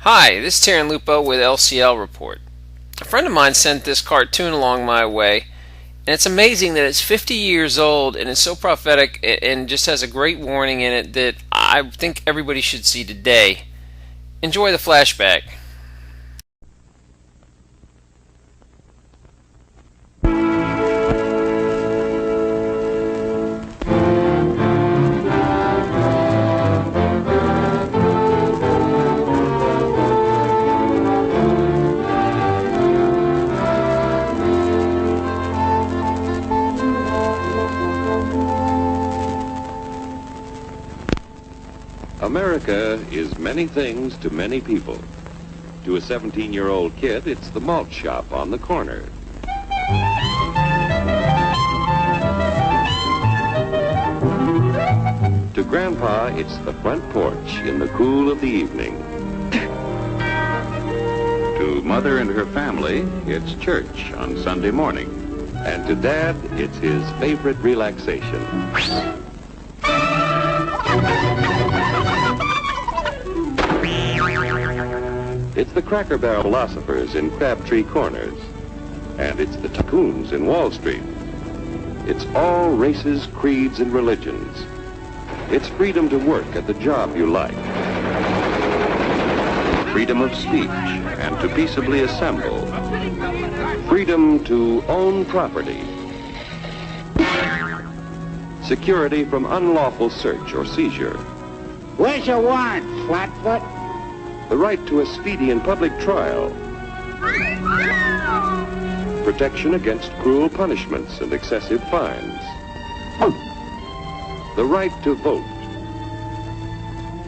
Hi, this is Taryn Lupo with LCL Report. A friend of mine sent this cartoon along my way, and it's amazing that it's 50 years old and it's so prophetic and just has a great warning in it that I think everybody should see today. Enjoy the flashback. America is many things to many people. To a 17-year-old kid, it's the malt shop on the corner. To Grandpa, it's the front porch in the cool of the evening. To Mother and her family, it's church on Sunday morning. And to Dad, it's his favorite relaxation. It's the Cracker Barrel philosophers in Crabtree Corners. And it's the tycoons in Wall Street. It's all races, creeds, and religions. It's freedom to work at the job you like. Freedom of speech and to peaceably assemble. Freedom to own property. Security from unlawful search or seizure. Where's your warrant, Flatfoot? The right to a speedy and public trial. Protection against cruel punishments and excessive fines. The right to vote.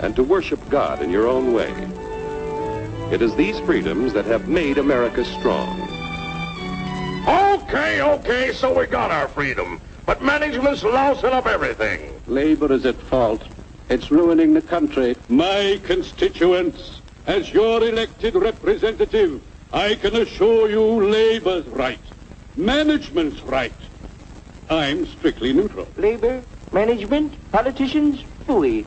And to worship God in your own way. It is these freedoms that have made America strong. Okay, so we got our freedom. But management's lousing up everything. Labor is at fault. It's ruining the country. My constituents, as your elected representative, I can assure you Labor's right. Management's right. I'm strictly neutral. Labor, management, politicians, phooey.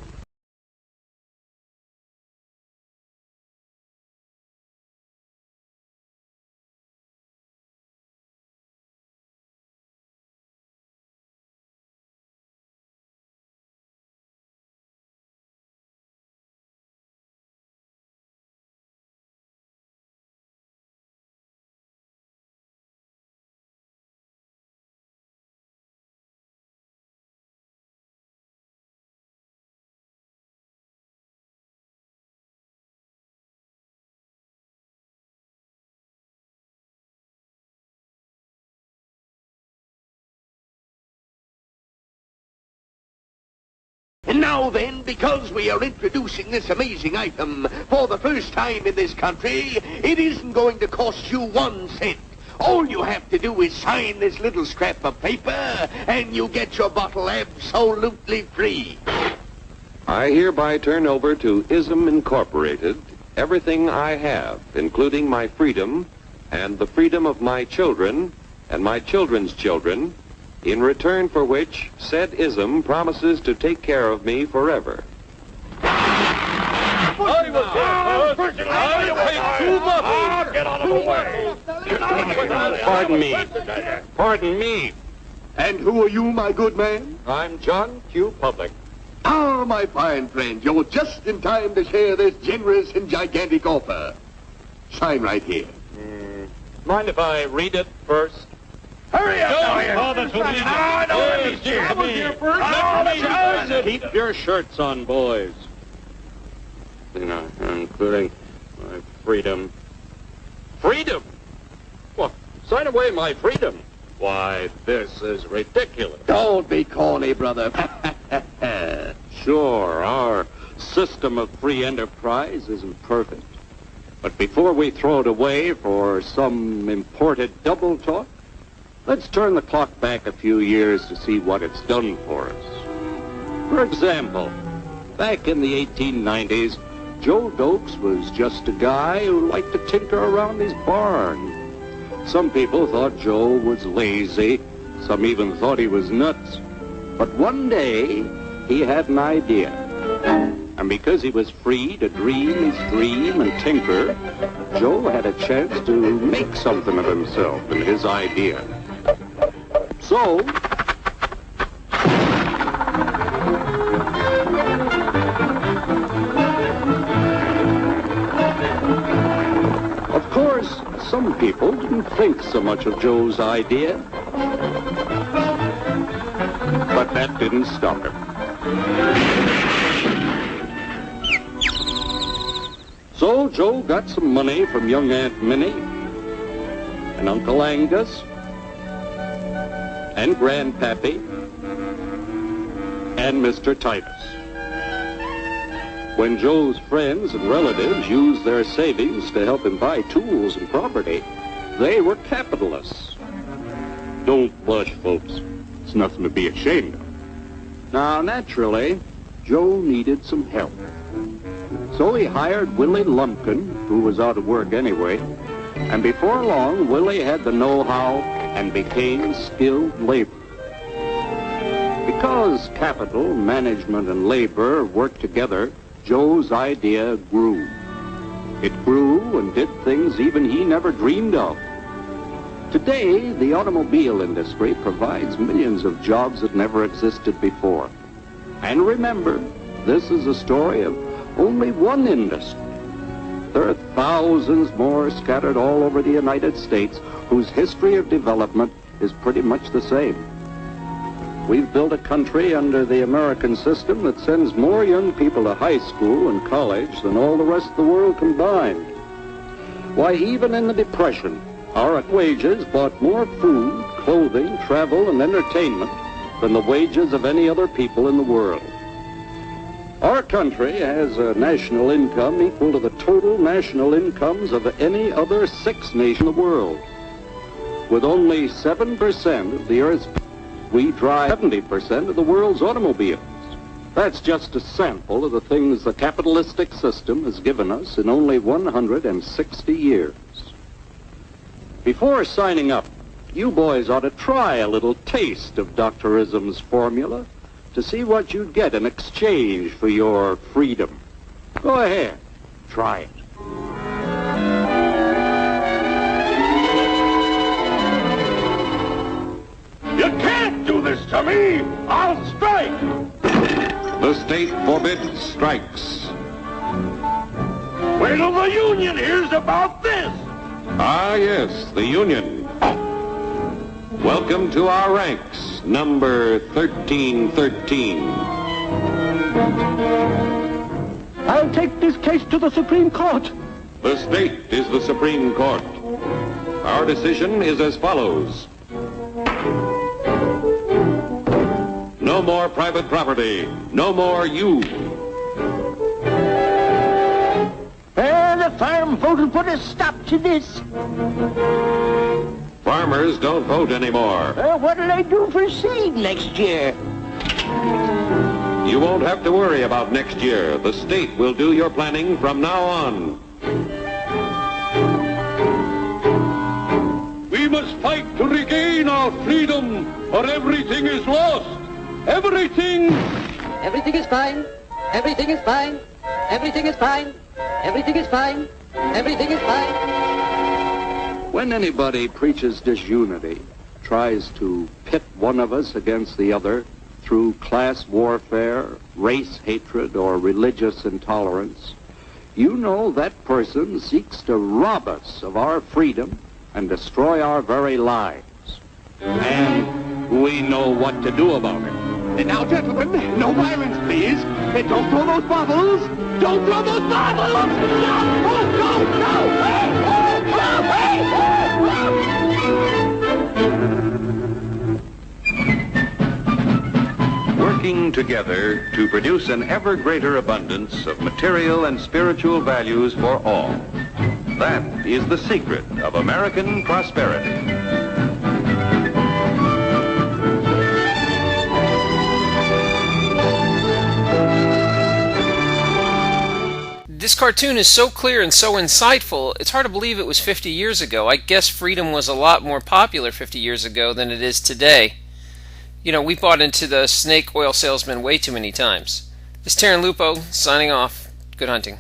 And now then, because we are introducing this amazing item for the first time in this country, it isn't going to cost you 1 cent. All you have to do is sign this little scrap of paper, and you get your bottle absolutely free. I hereby turn over to ISM Incorporated everything I have, including my freedom and the freedom of my children and my children's children, in return for which said ISM promises to take care of me forever. Pardon me. And who are you, my good man? I'm John Q. Public. Ah, my fine friend, you're just in time to share this generous and gigantic offer. Sign right here. Mind if I read it first? Hurry up! Keep your shirts on, boys. Including my freedom. Freedom? What? Sign away my freedom? Why, this is ridiculous. Don't be corny, brother. Sure, our system of free enterprise isn't perfect. But before we throw it away for some imported double talk, let's turn the clock back a few years to see what it's done for us. For example, back in the 1890s, Joe Dokes was just a guy who liked to tinker around his barn. Some people thought Joe was lazy. Some even thought he was nuts. But one day, he had an idea. And because he was free to dream his dream and tinker, Joe had a chance to make something of himself and his idea. So, of course, some people didn't think so much of Joe's idea, but that didn't stop him. So Joe got some money from young Aunt Minnie and Uncle Angus and Grandpappy and Mr. Titus. When Joe's friends and relatives used their savings to help him buy tools and property, they were capitalists. Don't blush, folks. It's nothing to be ashamed of. Now, naturally, Joe needed some help. So he hired Willie Lumpkin, who was out of work anyway, and before long, Willie had the know-how and became skilled labor. Because capital, management, and labor worked together, Joe's idea grew. It grew and did things even he never dreamed of. Today, the automobile industry provides millions of jobs that never existed before. And remember, this is a story of only one industry. There are thousands more scattered all over the United States whose history of development is pretty much the same. We've built a country under the American system that sends more young people to high school and college than all the rest of the world combined. Why, even in the Depression, our wages bought more food, clothing, travel, and entertainment than the wages of any other people in the world. Our country has a national income equal to the total national incomes of any other 6 nations in the world. With only 7% of the Earth's people, we drive 70% of the world's automobiles. That's just a sample of the things the capitalistic system has given us in only 160 years. Before signing up, you boys ought to try a little taste of Dr. Ism's formula to see what you'd get in exchange for your freedom. Go ahead, try it. You can't do this to me! I'll strike! The state forbids strikes. Wait till the union hears about this! Ah, yes, the Union. Welcome to our ranks, number 1313. I'll take this case to the Supreme Court. The state is the Supreme Court. Our decision is as follows. No more private property. No more you. The farm vote will put a stop to this. Farmers don't vote anymore. What'll they do for seed next year? You won't have to worry about next year. The state will do your planning from now on. We must fight to regain our freedom, or everything is lost. Everything! Everything is fine. Everything is fine. Everything is fine. Everything is fine. Everything is fine. When anybody preaches disunity, tries to pit one of us against the other through class warfare, race hatred, or religious intolerance, you know that person seeks to rob us of our freedom and destroy our very lives. And we know what to do about it. Now, gentlemen, no violence, please. Don't throw those bottles. Don't throw those bottles. No! Oh, no! No! Hey! Oh, no! Working together to produce an ever greater abundance of material and spiritual values for all. That is the secret of American prosperity. This cartoon is so clear and so insightful, it's hard to believe it was 50 years ago. I guess freedom was a lot more popular 50 years ago than it is today. You know, we bought into the snake oil salesman way too many times. This is Terran Lupo signing off. Good hunting.